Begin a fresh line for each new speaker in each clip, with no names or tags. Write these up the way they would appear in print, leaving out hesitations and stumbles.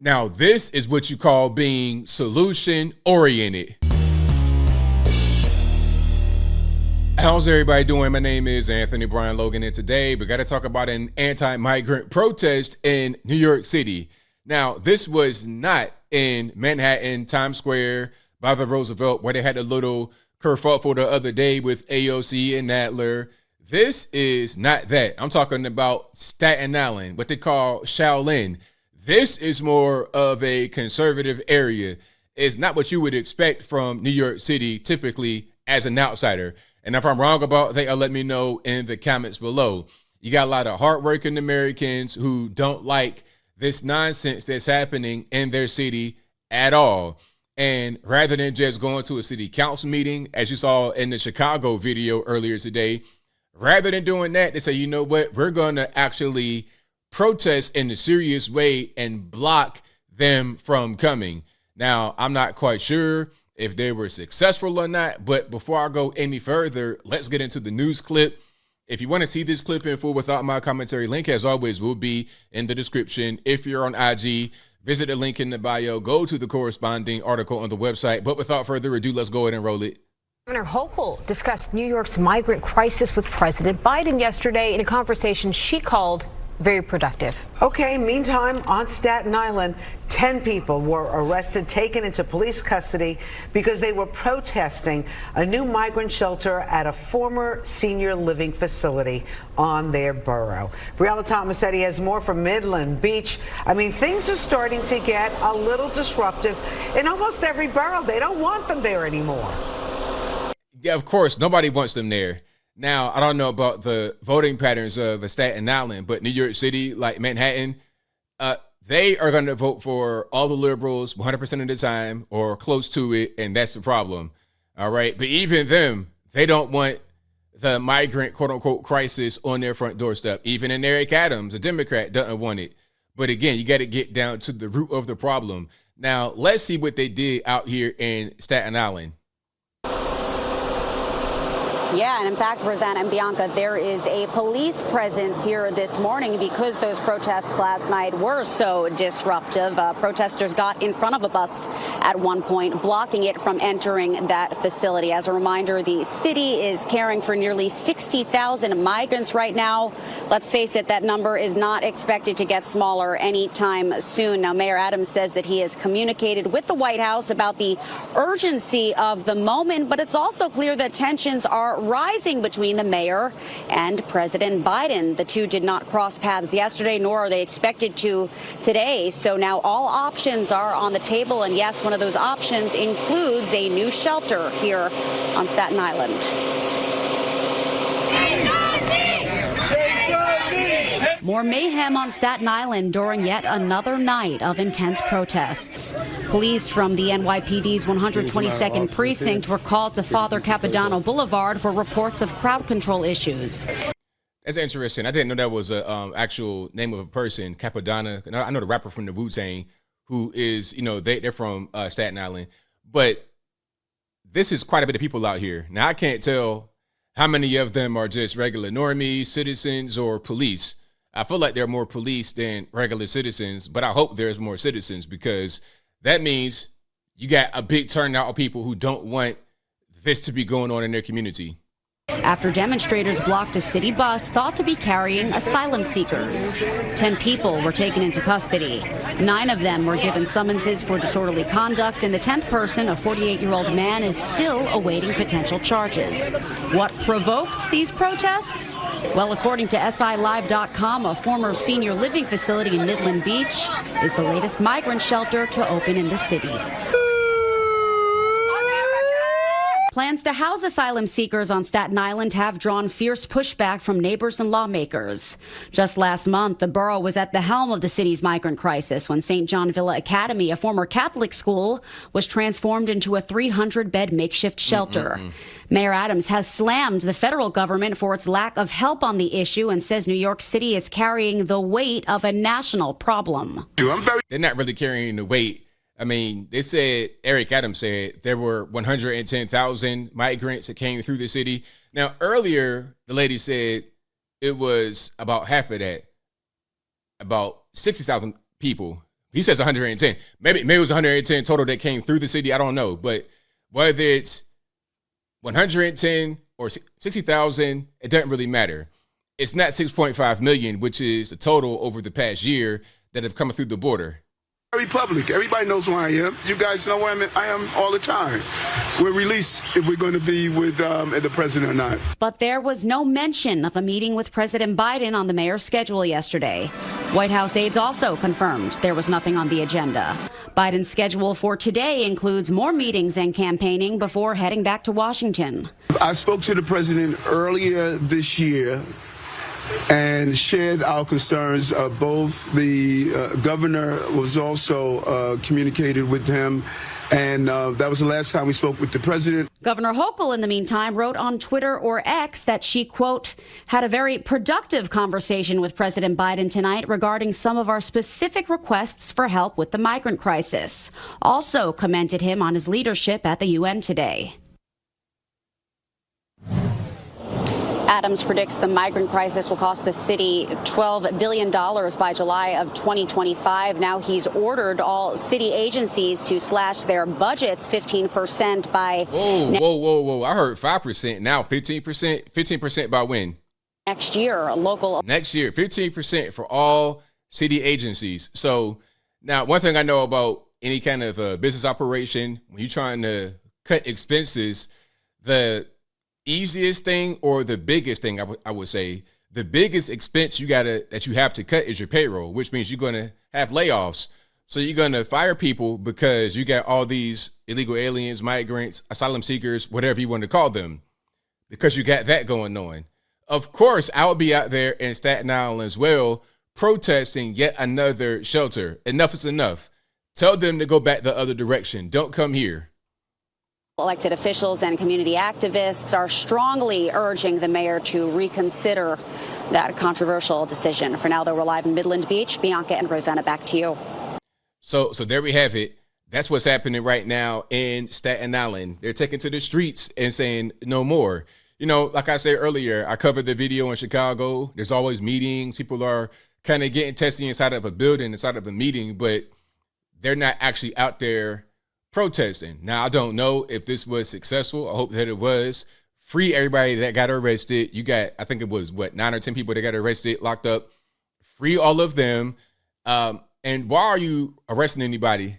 Now, this is what you call being solution oriented. How's everybody doing? My name is Anthony Brian Logan, and today we got to talk about an anti-migrant protest in New York City. Now, this was not in Manhattan, Times Square, by the Roosevelt, where they had a little kerfuffle the other day with AOC and Nadler. This is not that. I'm talking about Staten Island, what they call Shaolin. This is more of a conservative area. It's not what you would expect from New York City, typically as an outsider. And if I'm wrong about that, let me know in the comments below. You got a lot of hardworking Americans who don't like this nonsense that's happening in their city at all. And rather than just going to a city council meeting, as you saw in the Chicago video earlier today, rather than doing that, they say, you know what, we're going to actually protest in a serious way and block them from coming. Now, I'm not quite sure if they were successful or not, but before I go any further, let's get into the news clip. If you want to see this clip in full without my commentary, link as always will be in the description. If you're on IG, visit the link in the bio, go to the corresponding article on the website. But without further ado, let's go ahead and roll it.
Governor Hochul discussed New York's migrant crisis with President Biden yesterday in a conversation she called very productive.
Okay, meantime, on Staten Island, 10 people were arrested, taken into police custody because they were protesting a new migrant shelter at a former senior living facility on their borough. Briella Tomasetti has more from Midland Beach. I mean, things are starting to get a little disruptive in almost every borough. They don't want them there anymore.
Yeah, of course, nobody wants them there. Now, I don't know about the voting patterns of Staten Island, but New York City, like Manhattan, they are going to vote for all the liberals 100% of the time or close to it, and that's the problem. All right. But even them, they don't want the migrant, quote unquote, crisis on their front doorstep. Even in Eric Adams, a Democrat, doesn't want it. But again, you got to get down to the root of the problem. Now, let's see what they did out here in Staten Island.
Yeah, and in fact, Rosanna and Bianca, there is a police presence here this morning because those protests last night were so disruptive. Protesters got in front of a bus at one point, blocking it from entering that facility. As a reminder, the city is caring for nearly 60,000 migrants right now. Let's face it, that number is not expected to get smaller anytime soon. Now, Mayor Adams says that he has communicated with the White House about the urgency of the moment, but it's also clear that tensions are rising between the mayor and President Biden. The two did not cross paths yesterday, nor are they expected to today. So now all options are on the table. And yes, one of those options includes a new shelter here on Staten Island. More mayhem on Staten Island during yet another night of intense protests. Police from the NYPD's 122nd precinct were called to Father Capodanno Boulevard for reports of crowd control issues.
That's interesting. I didn't know that was a actual name of a person, Capodanno. I know the rapper from the Wu-Tang who is, they're from Staten Island. But this is quite a bit of people out here. Now, I can't tell how many of them are just regular normies, citizens, or police. I feel like there are more police than regular citizens, but I hope there's more citizens because that means you got a big turnout of people who don't want this to be going on in their community.
After demonstrators blocked a city bus thought to be carrying asylum seekers. 10 people were taken into custody. 9 of them were given summonses for disorderly conduct, and the 10th person, a 48-year-old man, is still awaiting potential charges. What provoked these protests? Well, according to SILive.com, a former senior living facility in Midland Beach is the latest migrant shelter to open in the city. Plans to house asylum seekers on Staten Island have drawn fierce pushback from neighbors and lawmakers. Just last month, the borough was at the helm of the city's migrant crisis when St. John Villa Academy, a former Catholic school, was transformed into a 300-bed makeshift shelter. Mayor Adams has slammed the federal government for its lack of help on the issue and says New York City is carrying the weight of a national problem.
They're not really carrying the weight. I mean, they said, Eric Adams said there were 110,000 migrants that came through the city. Now, earlier, the lady said it was about half of that, about 60,000 people He says 110. Maybe it was 110 total that came through the city. I don't know. But whether it's 110 or 60,000, it doesn't really matter. It's not 6.5 million, which is the total over the past year that have come through the border.
Very public. Everybody knows who I am. You guys know where I am all the time. We'll release if we're going to be with the president or not.
But there was no mention of a meeting with President Biden on the mayor's schedule yesterday. White House aides also confirmed there was nothing on the agenda. Biden's schedule for today includes more meetings and campaigning before heading back to Washington.
I spoke to the president earlier this year and shared our concerns. Both the governor was also communicated with him, and that was the last time we spoke with the president.
Governor Hochul, in the meantime, wrote on Twitter or X that she, quote, had a very productive conversation with President Biden tonight regarding some of our specific requests for help with the migrant crisis. Also commended him on his leadership at the UN today. Adams predicts the migrant crisis will cost the city $12 billion by July of 2025. Now he's ordered all city agencies to slash their budgets 15% by...
Whoa. I heard 5%. Now 15%? 15% by when?
Next year,
Next year, 15% for all city agencies. So now one thing I know about any kind of business operation, when you're trying to cut expenses, the easiest thing or the biggest thing, I would say, the biggest expense that you have to cut is your payroll, which means you're going to have layoffs. So you're going to fire people because you got all these illegal aliens, migrants, asylum seekers, whatever you want to call them, because you got that going on. Of course, I would be out there in Staten Island as well, protesting yet another shelter. Enough is enough. Tell them to go back the other direction. Don't come here.
Elected officials and community activists are strongly urging the mayor to reconsider that controversial decision. For now, though, we're live in Midland Beach. Bianca and Rosanna, back to you.
So there we have it. That's what's happening right now in Staten Island. They're taking to the streets and saying no more. You know, like I said earlier, I covered the video in Chicago. There's always meetings. People are kind of getting testy inside of a building, inside of a meeting, but they're not actually out there protesting. Now, I don't know if this was successful. I hope that it was. Free everybody that got arrested. You got, I think it was, 9 or 10 people that got arrested, locked up. Free all of them. And why are you arresting anybody?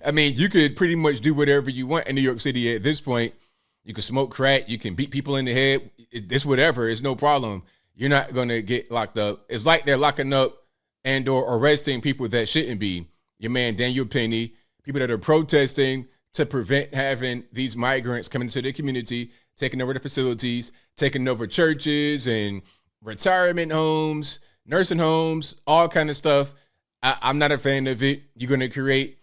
I mean, you could pretty much do whatever you want in New York City at this point. You can smoke crack. You can beat people in the head. It's whatever. It's no problem. You're not going to get locked up. It's like they're locking up and or arresting people that shouldn't be. Your man, Daniel Penny, people that are protesting to prevent having these migrants coming into the community, taking over the facilities, taking over churches and retirement homes, nursing homes, all kind of stuff. I'm not a fan of it. You're going to create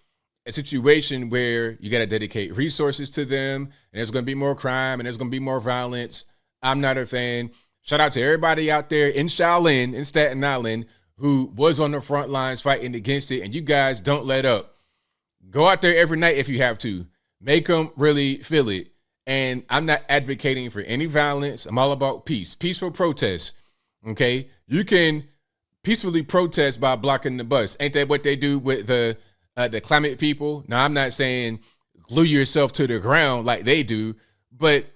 a situation where you got to dedicate resources to them, and there's going to be more crime, and there's going to be more violence. I'm not a fan. Shout out to everybody out there in Shaolin, in Staten Island, who was on the front lines fighting against it, and you guys don't let up. Go out there every night if you have to. Make them really feel it. And I'm not advocating for any violence. I'm all about peace. Peaceful protest. Okay? You can peacefully protest by blocking the bus. Ain't that what they do with the climate people? Now, I'm not saying glue yourself to the ground like they do, but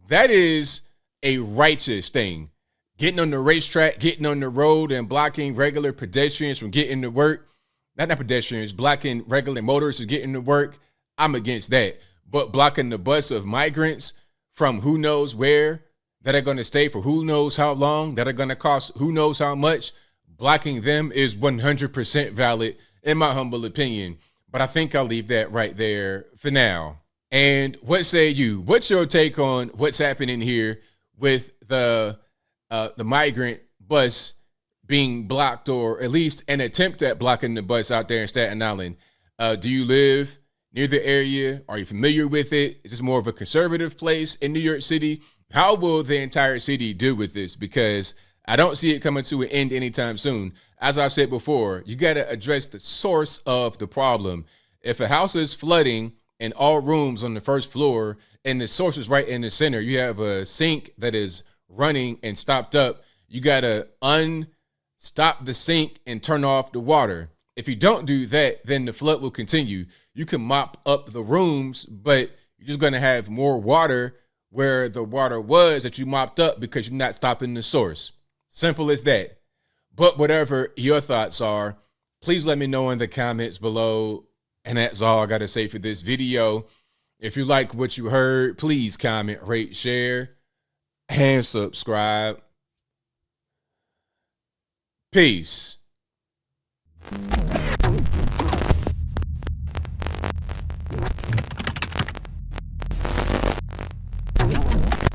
that is a righteous thing. Getting on the racetrack, getting on the road and blocking regular pedestrians from getting to work. Not pedestrians, blocking regular motorists from getting to work. I'm against that. But blocking the bus of migrants from who knows where, that are going to stay for who knows how long, that are going to cost who knows how much, blocking them is 100% valid in my humble opinion. But I think I'll leave that right there for now. And what say you? What's your take on what's happening here with the migrant bus being blocked, or at least an attempt at blocking the bus out there in Staten Island? Do you live near the area? Are you familiar with it? Is this more of a conservative place in New York City? How will the entire city deal with this? Because I don't see it coming to an end anytime soon. As I've said before, you got to address the source of the problem. If a house is flooding in all rooms on the first floor and the source is right in the center, you have a sink that is running and stopped up, you got to unstop the sink and turn off the water. If you don't do that, then the flood will continue. You can mop up the rooms, but you're just going to have more water where the water was that you mopped up because you're not stopping the source. Simple as that. But whatever your thoughts are, please let me know in the comments below. And that's all I got to say for this video. If you like what you heard, please comment, rate, share, and subscribe. Peace.